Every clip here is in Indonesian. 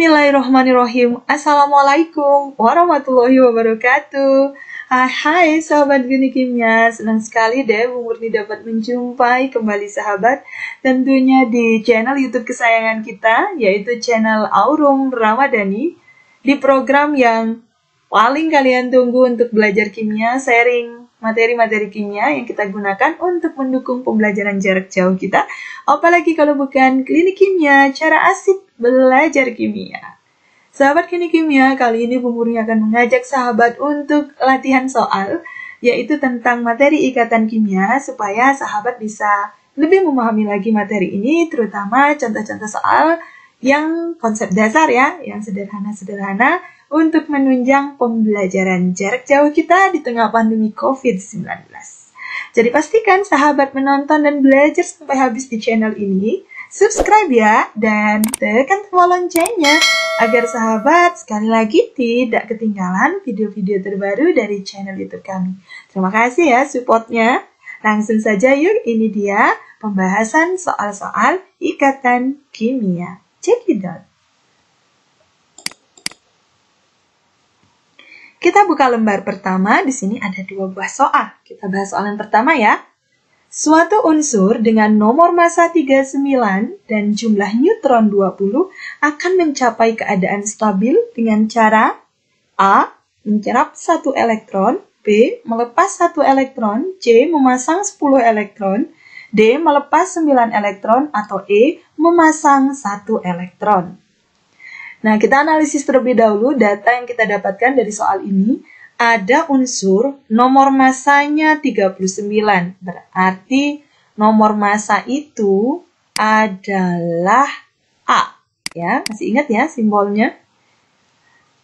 Bismillahirrahmanirrahim. Assalamualaikum warahmatullahi wabarakatuh. Hai sahabat Geni Kimia, senang sekali deh Bu Murni dapat menjumpai kembali sahabat tentunya di channel YouTube kesayangan kita, yaitu channel Aurum Ramadhani, di program yang paling kalian tunggu untuk belajar kimia, sharing materi-materi kimia yang kita gunakan untuk mendukung pembelajaran jarak jauh kita, apalagi kalau bukan klinik kimia, cara asik belajar kimia. Sahabat klinik kimia, kali ini Bu Murni akan mengajak sahabat untuk latihan soal, yaitu tentang materi ikatan kimia, supaya sahabat bisa lebih memahami lagi materi ini, terutama contoh-contoh soal yang konsep dasar ya, yang sederhana-sederhana, untuk menunjang pembelajaran jarak jauh kita di tengah pandemi COVID-19. Jadi pastikan sahabat menonton dan belajar sampai habis di channel ini, subscribe ya, dan tekan tombol loncengnya, agar sahabat sekali lagi tidak ketinggalan video-video terbaru dari channel YouTube kami. Terima kasih ya supportnya. Langsung saja yuk, ini dia pembahasan soal-soal ikatan kimia. Cekidot. Kita buka lembar pertama, di sini ada 2 buah soal. Kita bahas soal yang pertama ya. Suatu unsur dengan nomor massa 39 dan jumlah neutron 20 akan mencapai keadaan stabil dengan cara A. Menyerap 1 elektron, B. Melepas 1 elektron, C. Memasang 10 elektron, D. Melepas 9 elektron, atau E. Memasang 1 elektron. Nah, kita analisis terlebih dahulu data yang kita dapatkan dari soal ini. Ada unsur nomor massanya 39. Berarti nomor massa itu adalah A. Ya, masih ingat ya simbolnya?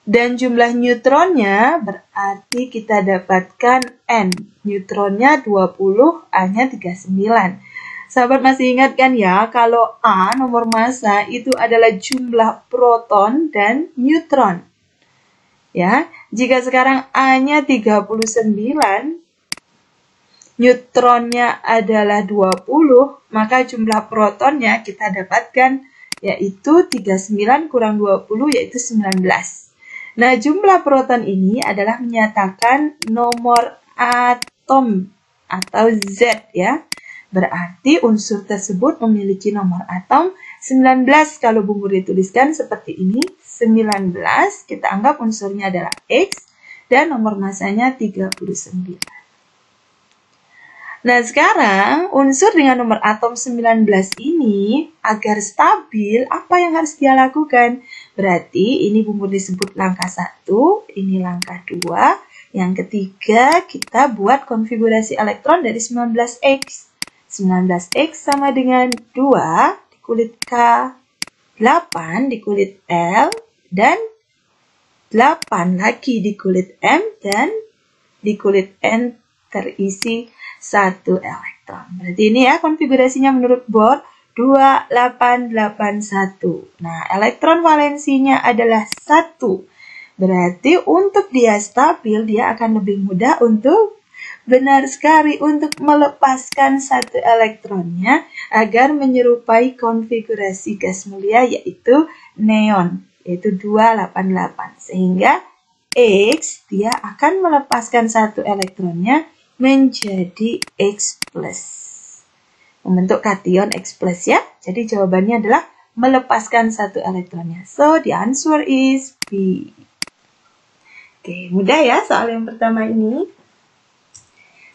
Dan jumlah neutronnya berarti kita dapatkan N. Neutronnya 20, A-nya 39. Sahabat masih ingat kan ya, kalau A nomor massa itu adalah jumlah proton dan neutron. Ya, jika sekarang A-nya 39, neutronnya adalah 20, maka jumlah protonnya kita dapatkan yaitu 39 kurang 20 yaitu 19. Nah, jumlah proton ini adalah menyatakan nomor atom atau Z ya. Berarti unsur tersebut memiliki nomor atom 19. Kalau Bu Murni tuliskan seperti ini, 19, kita anggap unsurnya adalah X, dan nomor massanya 39. Nah, sekarang unsur dengan nomor atom 19 ini, agar stabil, apa yang harus dia lakukan? Berarti ini Bu Murni sebut langkah 1, ini langkah 2, yang ketiga kita buat konfigurasi elektron dari 19X. 19X sama dengan 2 dikulit K, 8 dikulit L, dan 8 lagi dikulit M, dan dikulit N terisi 1 elektron. Berarti ini ya konfigurasinya menurut board 2881. Nah, elektron valensinya adalah 1. Berarti untuk dia stabil, dia akan lebih mudah untuk benar sekali untuk melepaskan 1 elektronnya agar menyerupai konfigurasi gas mulia yaitu neon, yaitu 288. Sehingga X dia akan melepaskan 1 elektronnya menjadi X+. Membentuk kation X+ ya. Jadi jawabannya adalah melepaskan 1 elektronnya. So the answer is B. Oke, mudah ya soal yang pertama ini.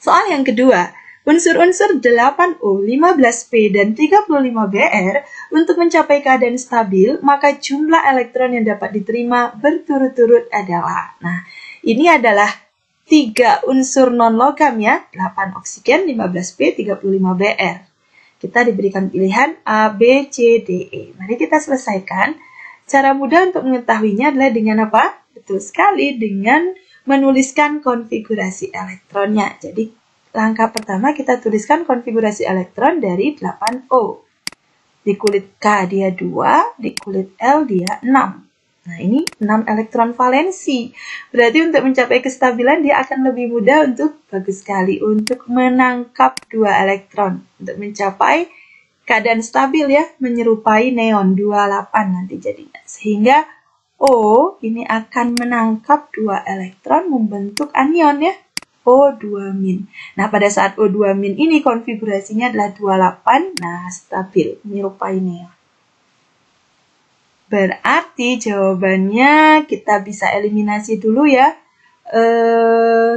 Soal yang kedua, unsur-unsur 8O, 15P, dan 35Br untuk mencapai keadaan stabil, maka jumlah elektron yang dapat diterima berturut-turut adalah. Nah, ini adalah 3 unsur non-logam ya, 8 oksigen, 15P, 35Br. Kita diberikan pilihan A, B, C, D, E. Mari kita selesaikan. Cara mudah untuk mengetahuinya adalah dengan apa? Betul sekali, dengan menuliskan konfigurasi elektronnya. Jadi langkah pertama kita tuliskan konfigurasi elektron dari 8O. Di kulit K dia 2, di kulit L dia 6. Nah, ini 6 elektron valensi. Berarti untuk mencapai kestabilan dia akan lebih mudah untuk, bagus sekali, untuk menangkap 2 elektron. Untuk mencapai keadaan stabil ya, menyerupai neon 28 nanti jadinya. Sehingga O ini akan menangkap 2 elektron membentuk anion ya, O2-. Nah, pada saat O2- ini konfigurasinya adalah 28, nah stabil, menyerupai neon. Berarti jawabannya kita bisa eliminasi dulu ya.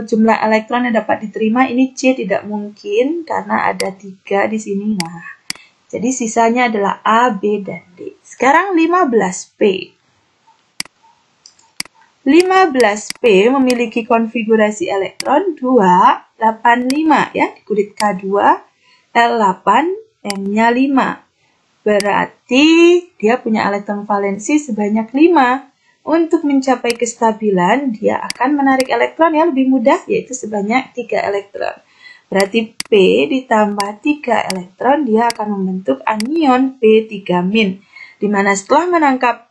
Jumlah elektron yang dapat diterima ini C tidak mungkin karena ada 3 di sini. Nah, jadi sisanya adalah A, B, dan D. Sekarang 15P. 15P memiliki konfigurasi elektron 285 ya, di kulit K2, L8, M-nya 5. Berarti dia punya elektron valensi sebanyak 5. Untuk mencapai kestabilan, dia akan menarik elektron yang lebih mudah, yaitu sebanyak 3 elektron. Berarti P ditambah 3 elektron, dia akan membentuk anion P3-, di mana setelah menangkap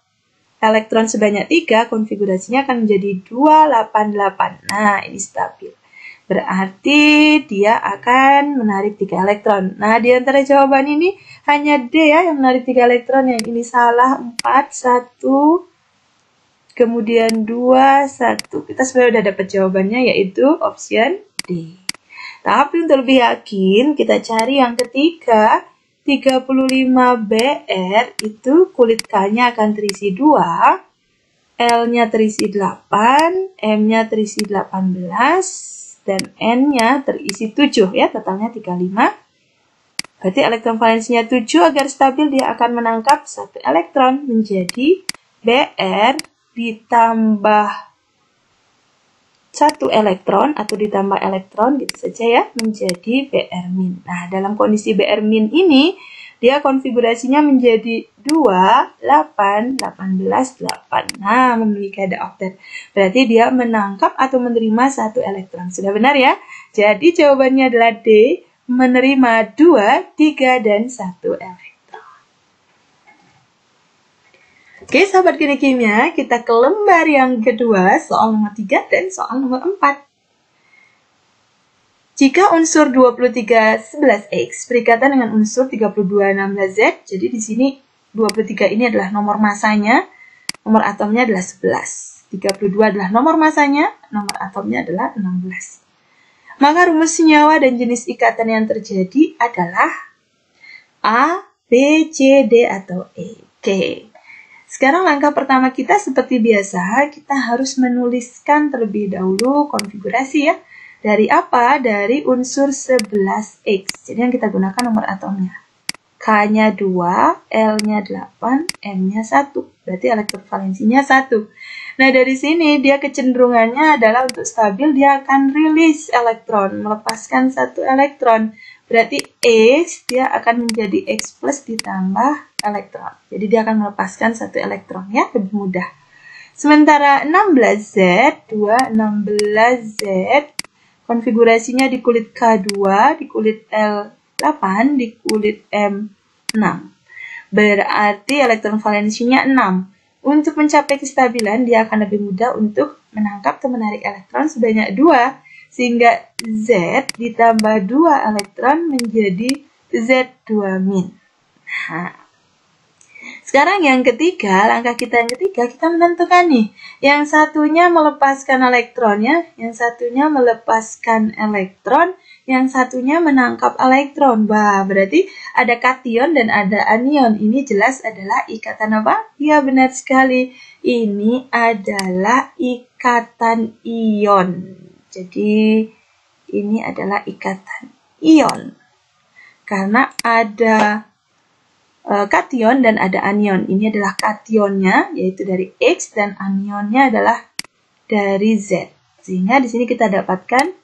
elektron sebanyak 3, konfigurasinya akan menjadi 288. Nah, ini stabil. Berarti dia akan menarik 3 elektron. Nah, di antara jawaban ini hanya D ya yang menarik 3 elektron. Yang ini salah, 4, 1, kemudian 2, 1. Kita sebenarnya udah dapat jawabannya, yaitu option D. Tapi untuk lebih yakin, kita cari yang ketiga. 35Br itu kulit K-nya akan terisi 2, L-nya terisi 8, M-nya terisi 18, dan N-nya terisi 7 ya, totalnya 35. Berarti elektron valensinya 7, agar stabil dia akan menangkap 1 elektron menjadi Br ditambah 1 elektron atau ditambah elektron gitu saja ya, menjadi Br-. Nah, dalam kondisi Br- ini dia konfigurasinya menjadi 2, 8, 18, 8. Nah, memiliki keadaan oktet. Berarti dia menangkap atau menerima 1 elektron. Sudah benar ya? Jadi jawabannya adalah D, menerima 2, 3, dan 1 elektron. Oke, sahabat Gini Kimia, kita ke lembar yang kedua, soal nomor 3 dan soal nomor 4. Jika unsur 2311X berikatan dengan unsur 3216Z, jadi di sini 23 ini adalah nomor masanya, nomor atomnya adalah 11. 32 adalah nomor masanya, nomor atomnya adalah 16. Maka rumus senyawa dan jenis ikatan yang terjadi adalah A, B, C, D, atau E. Oke. Sekarang langkah pertama kita seperti biasa, kita harus menuliskan terlebih dahulu konfigurasi ya. Dari apa? Dari unsur 11X. Jadi yang kita gunakan nomor atomnya. K-nya 2, L-nya 8, M-nya 1. Berarti elektron valensinya 1. Nah, dari sini dia kecenderungannya adalah untuk stabil, dia akan rilis elektron, melepaskan 1 elektron. Berarti X, dia akan menjadi X plus ditambah elektron. Jadi dia akan melepaskan 1 elektron ya, lebih mudah. Sementara 16Z, 16Z, konfigurasinya di kulit K2, di kulit L8, di kulit M6. Berarti elektron valensinya 6. Untuk mencapai kestabilan, dia akan lebih mudah untuk menangkap atau menarik elektron sebanyak 2. Sehingga Z ditambah 2 elektron menjadi Z2-. Nah, sekarang yang ketiga, langkah kita yang ketiga, kita menentukan nih. Yang satunya melepaskan elektronnya, yang satunya melepaskan elektron, yang satunya menangkap elektron. Wah, berarti ada kation dan ada anion. Ini jelas adalah ikatan apa? Ya, benar sekali. Ini adalah ikatan ion. Jadi, ini adalah ikatan ion. Karena ada kation dan ada anion. Ini adalah kationnya, yaitu dari X, dan anionnya adalah dari Z. Sehingga di sini kita dapatkan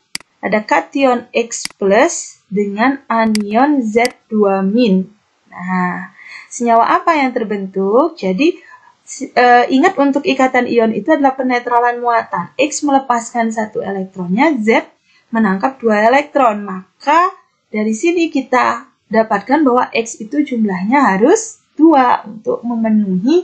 ada kation X plus dengan anion Z2-. Nah, senyawa apa yang terbentuk? Jadi, ingat untuk ikatan ion itu adalah penetralan muatan. X melepaskan 1 elektronnya, Z menangkap 2 elektron. Maka dari sini kita dapatkan bahwa X itu jumlahnya harus 2 untuk memenuhi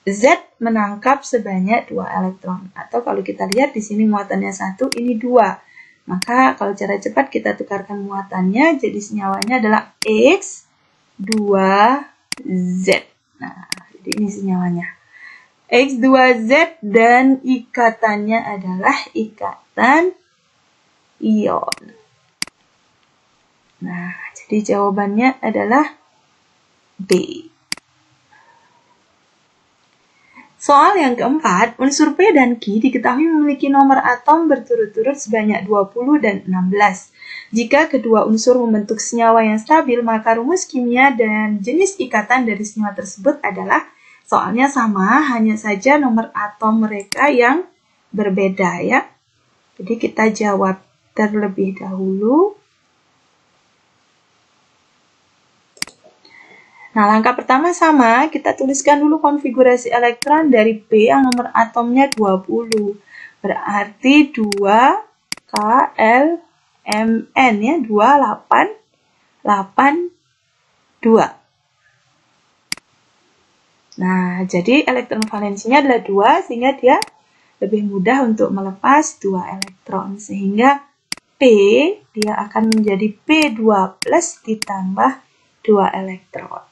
Z menangkap sebanyak 2 elektron. Atau kalau kita lihat di sini muatannya 1, ini 2. Maka kalau cara cepat kita tukarkan muatannya, jadi senyawanya adalah X2Z. Nah, jadi ini senyawanya. X2Z dan ikatannya adalah ikatan ion. Nah, jadi jawabannya adalah B. Soal yang keempat, unsur P dan Q diketahui memiliki nomor atom berturut-turut sebanyak 20 dan 16. Jika kedua unsur membentuk senyawa yang stabil, maka rumus kimia dan jenis ikatan dari senyawa tersebut adalah, soalnya sama, hanya saja nomor atom mereka yang berbeda ya. Jadi kita jawab terlebih dahulu. Nah, langkah pertama sama, kita tuliskan dulu konfigurasi elektron dari P yang nomor atomnya 20. Berarti 2KLMN ya, 2882. Nah, jadi elektron valensinya adalah 2, sehingga dia lebih mudah untuk melepas 2 elektron. Sehingga P, dia akan menjadi P2 plus ditambah 2 elektron.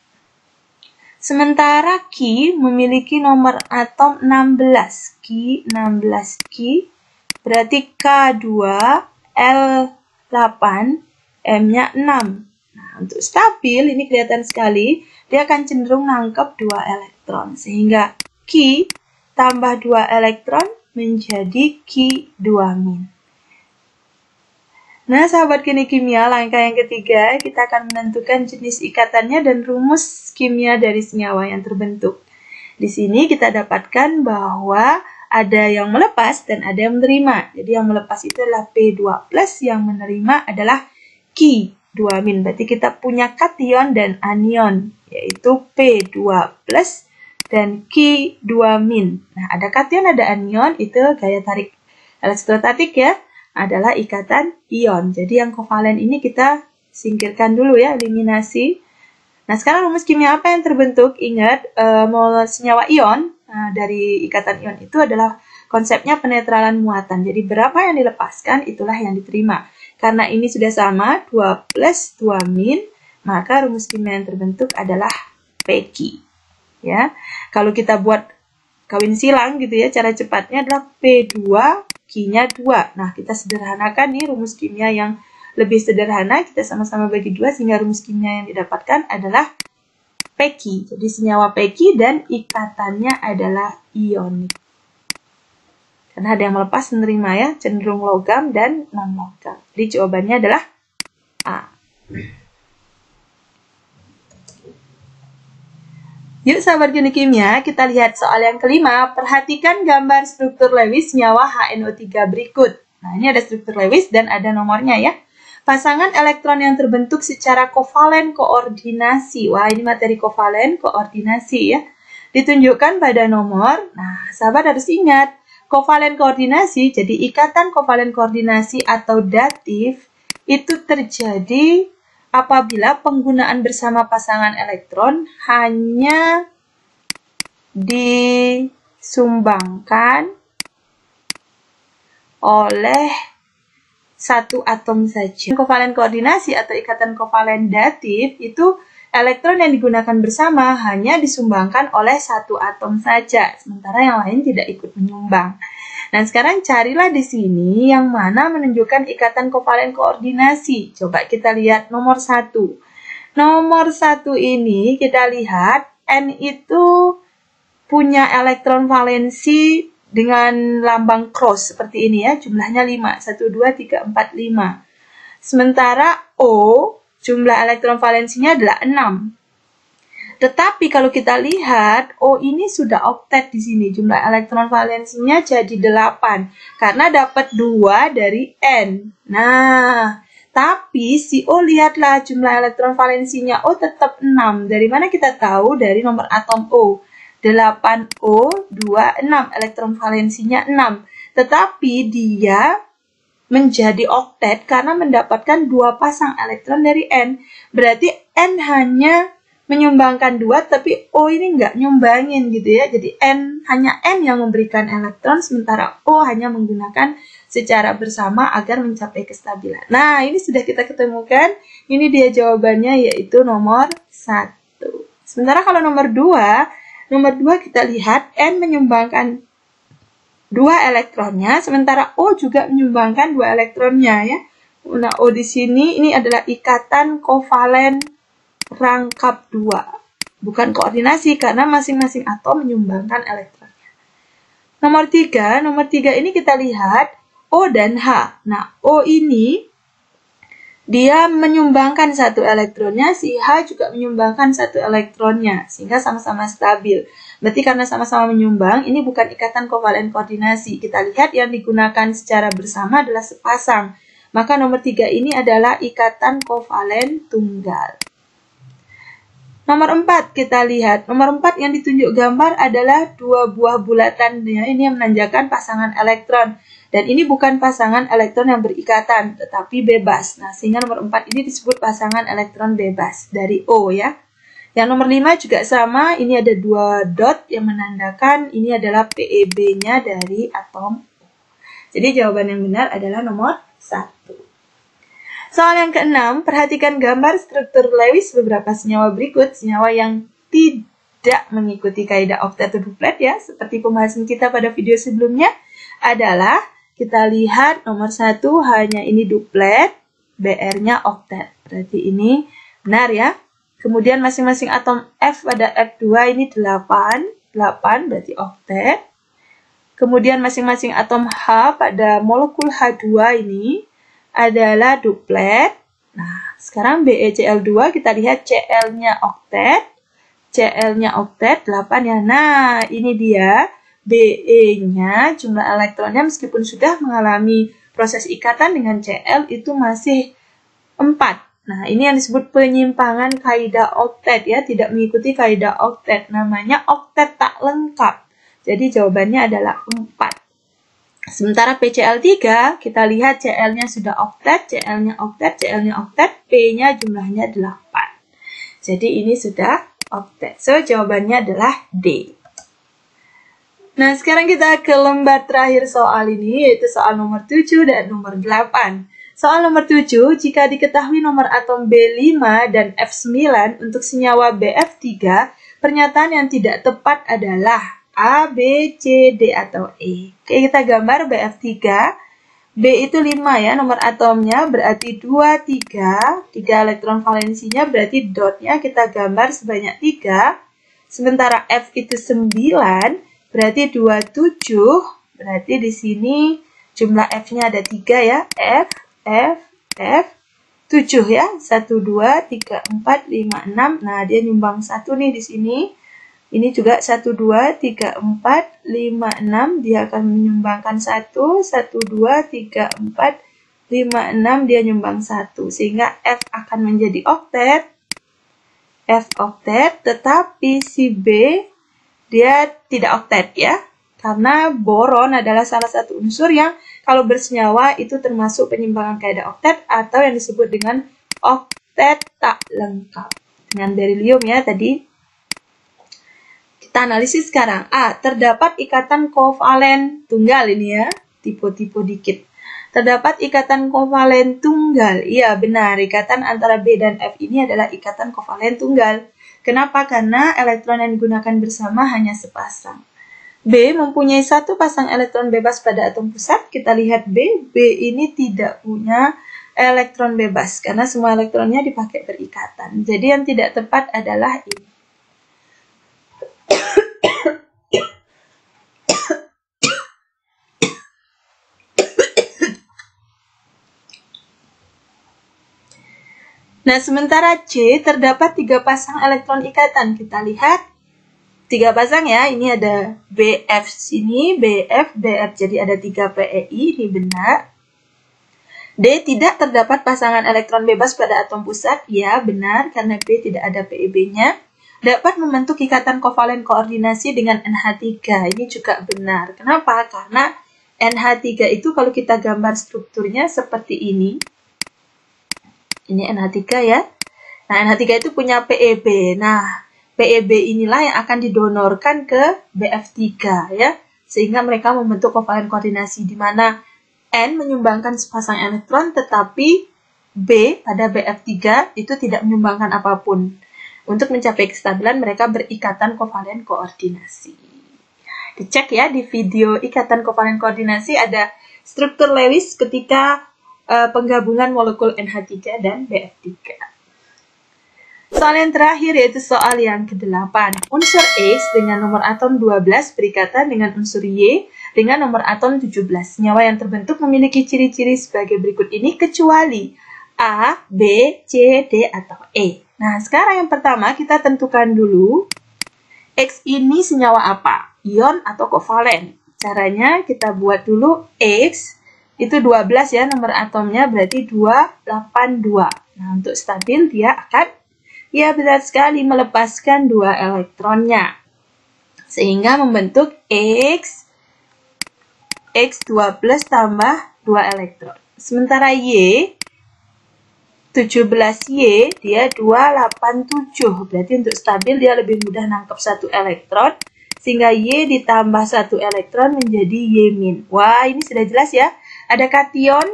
Sementara Q memiliki nomor atom 16. Q 16 Q berarti K2 L8 M-nya 6. Nah, untuk stabil ini kelihatan sekali, dia akan cenderung nangkep 2 elektron. Sehingga Q tambah 2 elektron menjadi Q2-. Nah, sahabat kimia, langkah yang ketiga, kita akan menentukan jenis ikatannya dan rumus kimia dari senyawa yang terbentuk. Di sini kita dapatkan bahwa ada yang melepas dan ada yang menerima. Jadi yang melepas itu adalah P2+, yang menerima adalah Q2-. Berarti kita punya kation dan anion, yaitu P2+ dan Q2-. Nah, ada kation, ada anion, itu gaya tarik elektrostatik ya, adalah ikatan ion. Jadi yang kovalen ini kita singkirkan dulu ya, eliminasi. Nah, sekarang rumus kimia apa yang terbentuk? Ingat, senyawa ion dari ikatan ion itu adalah konsepnya penetralan muatan. Jadi berapa yang dilepaskan, itulah yang diterima. Karena ini sudah sama, 2 plus 2-, maka rumus kimia yang terbentuk adalah PQ. Ya. Kalau kita buat kawin silang gitu ya, cara cepatnya adalah P2, Q-nya 2. Nah, kita sederhanakan nih rumus kimia yang lebih sederhana, kita sama-sama bagi 2 sehingga rumus kimia yang didapatkan adalah PQ. Jadi senyawa PQ dan ikatannya adalah ionik. Karena ada yang melepas menerima ya, cenderung logam dan non-logam. Jadi jawabannya adalah A. Yuk sahabat kimia, kita lihat soal yang kelima. Perhatikan gambar struktur Lewis senyawa HNO3 berikut. Nah, ini ada struktur Lewis dan ada nomornya ya. Pasangan elektron yang terbentuk secara kovalen koordinasi. Wah, ini materi kovalen koordinasi ya. Ditunjukkan pada nomor. Nah, sahabat harus ingat, kovalen koordinasi, jadi ikatan kovalen koordinasi atau datif, itu terjadi apabila penggunaan bersama pasangan elektron hanya disumbangkan oleh satu atom saja. Kovalen koordinasi atau ikatan kovalen datif itu elektron yang digunakan bersama hanya disumbangkan oleh satu atom saja, sementara yang lain tidak ikut menyumbang. Nah, sekarang carilah di sini yang mana menunjukkan ikatan kovalen koordinasi. Coba kita lihat nomor 1. Nomor 1 ini kita lihat N itu punya elektron valensi dengan lambang cross seperti ini ya. Jumlahnya 5. 1, 2, 3, 4, 5. Sementara O, jumlah elektron valensinya adalah 6. Tetapi kalau kita lihat, O ini sudah oktet di sini. Jumlah elektron valensinya jadi 8. Karena dapat 2 dari N. Nah, tapi si O lihatlah jumlah elektron valensinya O tetap 6. Dari mana kita tahu? Dari nomor atom O. 8O, 2, 6. Elektron valensinya 6. Tetapi dia menjadi oktet karena mendapatkan 2 pasang elektron dari N. Berarti N hanya menyumbangkan 2, tapi O ini nggak nyumbangin gitu ya. Jadi hanya N yang memberikan elektron, sementara O hanya menggunakan secara bersama agar mencapai kestabilan. Nah, ini sudah kita ketemukan. Ini dia jawabannya, yaitu nomor 1. Sementara kalau nomor 2 kita lihat N menyumbangkan 2 elektronnya, sementara O juga menyumbangkan 2 elektronnya ya. Nah, O di sini ini adalah ikatan kovalen rangkap 2. Bukan koordinasi karena masing-masing atom menyumbangkan elektronnya. Nomor 3 ini kita lihat O dan H. Nah, O ini dia menyumbangkan 1 elektronnya, si H juga menyumbangkan 1 elektronnya, sehingga sama-sama stabil. Berarti karena sama-sama menyumbang, ini bukan ikatan kovalen koordinasi. Kita lihat yang digunakan secara bersama adalah sepasang. Maka nomor 3 ini adalah ikatan kovalen tunggal. Nomor 4 kita lihat. Nomor 4 yang ditunjuk gambar adalah 2 buah bulatan. Ini yang menandakan pasangan elektron. Dan ini bukan pasangan elektron yang berikatan, tetapi bebas. Nah, sehingga nomor 4 ini disebut pasangan elektron bebas dari O ya. Yang nomor 5 juga sama. Ini ada 2 dot yang menandakan ini adalah PEB-nya dari atom O. Jadi jawaban yang benar adalah nomor 1. Soal yang ke-6, perhatikan gambar struktur Lewis beberapa senyawa berikut. Senyawa yang tidak mengikuti kaidah oktet atau duplet ya, seperti pembahasan kita pada video sebelumnya adalah, kita lihat nomor 1 hanya ini duplet, Br-nya oktet. Berarti ini benar ya. Kemudian masing-masing atom F pada F2 ini 8 berarti oktet. Kemudian masing-masing atom H pada molekul H2 ini adalah duplet. Nah, sekarang BeCl2 kita lihat Cl-nya oktet. Cl-nya oktet 8 ya. Nah, ini dia Be-nya jumlah elektronnya meskipun sudah mengalami proses ikatan dengan Cl itu masih 4. Nah, ini yang disebut penyimpangan kaidah oktet ya, tidak mengikuti kaidah oktet. Namanya oktet tak lengkap. Jadi jawabannya adalah 4. Sementara PCl3, kita lihat Cl-nya sudah oktet, Cl-nya oktet, Cl-nya oktet, P-nya jumlahnya 8. Jadi ini sudah oktet. So, jawabannya adalah D. Nah, sekarang kita ke lembar terakhir soal ini, yaitu soal nomor 7 dan nomor 8. Soal nomor 7, jika diketahui nomor atom B5 dan F9 untuk senyawa BF3, pernyataan yang tidak tepat adalah A, B, C, D, atau E. Oke, kita gambar BF3. B itu 5 ya, nomor atomnya berarti 2, 3. 3 elektron valensinya berarti dotnya kita gambar sebanyak 3. Sementara F itu 9, berarti 2, 7. Berarti di sini jumlah F-nya ada 3 ya. F, 7 ya. 1, 2, 3, 4, 5, 6. Nah, dia nyumbang 1 nih di sini. Ini juga 1, 2, 3, 4, 5, 6. Dia akan menyumbangkan 1, 1, 2, 3, 4, 5, 6. Dia nyumbang 1. Sehingga F akan menjadi oktet. F oktet, tetapi si B dia tidak oktet ya. Karena boron adalah salah satu unsur yang kalau bersenyawa itu termasuk penyimpangan kaidah oktet atau yang disebut dengan oktet tak lengkap. Dengan berilium ya tadi. Kita analisis sekarang. A. Terdapat ikatan kovalen tunggal ini ya. Tipe-tipe dikit. Terdapat ikatan kovalen tunggal. Iya benar. Ikatan antara B dan F ini adalah ikatan kovalen tunggal. Kenapa? Karena elektron yang digunakan bersama hanya sepasang. B mempunyai 1 pasang elektron bebas pada atom pusat. Kita lihat B. B ini tidak punya elektron bebas. Karena semua elektronnya dipakai berikatan. Jadi yang tidak tepat adalah ini. Nah, sementara C terdapat 3 pasang elektron ikatan. Kita lihat 3 pasang ya. Ini ada BF sini, BF, BF. Jadi ada 3 PEI, ini benar. D tidak terdapat pasangan elektron bebas pada atom pusat. Ya, benar karena B tidak ada PEB-nya. Dapat membentuk ikatan kovalen koordinasi dengan NH3. Ini juga benar. Kenapa? Karena NH3 itu kalau kita gambar strukturnya seperti ini. Ini NH3 ya. Nah, NH3 itu punya PEB. Nah, PEB inilah yang akan didonorkan ke BF3 ya. Sehingga mereka membentuk kovalen koordinasi di mana N menyumbangkan sepasang elektron tetapi B pada BF3 itu tidak menyumbangkan apapun. Untuk mencapai kestabilan mereka berikatan kovalen koordinasi. Dicek ya di video ikatan kovalen koordinasi ada struktur Lewis ketika penggabungan molekul NH3 dan BF3. Soal yang terakhir yaitu soal yang ke-8. Unsur X dengan nomor atom 12 berikatan dengan unsur Y dengan nomor atom 17. Senyawa yang terbentuk memiliki ciri-ciri sebagai berikut ini kecuali A, B, C, D, atau E. Nah, sekarang yang pertama kita tentukan dulu X ini senyawa apa? Ion atau kovalen? Caranya kita buat dulu X itu 12 ya nomor atomnya berarti 282. Nah, untuk stabil dia akan ya benar sekali melepaskan 2 elektronnya. Sehingga membentuk X2 plus tambah 2 elektron. Sementara Y 17Y dia 287. Berarti untuk stabil dia lebih mudah nangkep 1 elektron. Sehingga Y ditambah 1 elektron menjadi Y-. Wah, ini sudah jelas ya. Ada kation,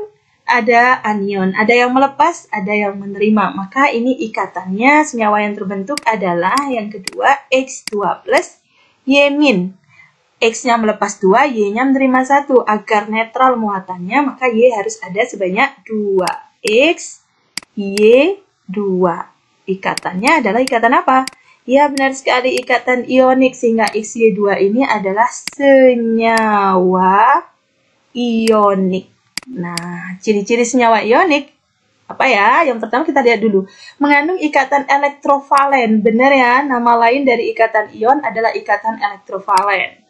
ada anion, ada yang melepas, ada yang menerima. Maka ini ikatannya senyawa yang terbentuk adalah yang kedua X2 plus Y-. X-nya melepas 2, Y-nya menerima 1. Agar netral muatannya, maka Y harus ada sebanyak 2X, Y2. Ikatannya adalah ikatan apa? Ya benar sekali ikatan ionik, sehingga XY2 ini adalah senyawa ionik. Nah, ciri-ciri senyawa ionik apa ya? Yang pertama kita lihat dulu. Mengandung ikatan elektrovalen. Benar ya, nama lain dari ikatan ion adalah ikatan elektrovalen.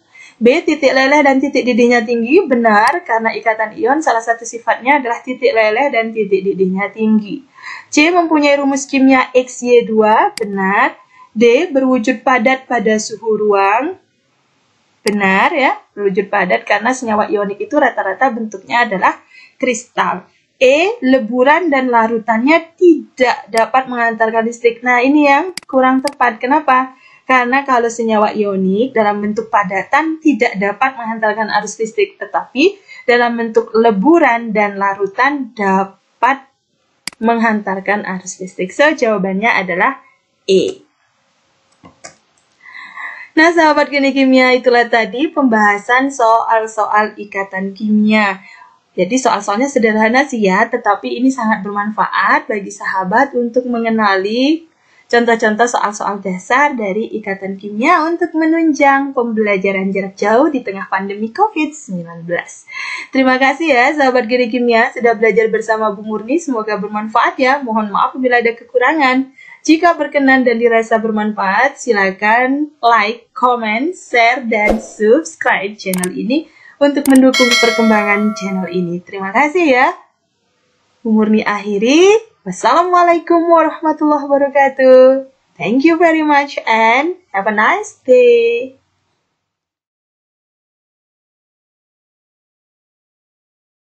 B, titik leleh dan titik didihnya tinggi. Benar, karena ikatan ion salah satu sifatnya adalah titik leleh dan titik didihnya tinggi. C, mempunyai rumus kimia XY2. Benar. D, berwujud padat pada suhu ruang. Benar ya, berwujud padat karena senyawa ionik itu rata-rata bentuknya adalah kristal. E, leburan dan larutannya tidak dapat mengantarkan listrik. Nah, ini yang kurang tepat. Kenapa? Karena kalau senyawa ionik dalam bentuk padatan tidak dapat menghantarkan arus listrik, tetapi dalam bentuk leburan dan larutan dapat menghantarkan arus listrik. So, jawabannya adalah E. Nah, sahabat Geni Kimia, itulah tadi pembahasan soal-soal ikatan kimia. Jadi soal-soalnya sederhana sih ya, tetapi ini sangat bermanfaat bagi sahabat untuk mengenali contoh-contoh soal-soal dasar dari ikatan kimia untuk menunjang pembelajaran jarak jauh di tengah pandemi COVID-19. Terima kasih ya sahabat Geni Kimia sudah belajar bersama Bu Murni, semoga bermanfaat ya. Mohon maaf bila ada kekurangan. Jika berkenan dan dirasa bermanfaat, silakan like, comment, share, dan subscribe channel ini untuk mendukung perkembangan channel ini. Terima kasih ya. Bu Murni akhiri. Wassalamualaikum warahmatullahi wabarakatuh. Thank you very much and have a nice day.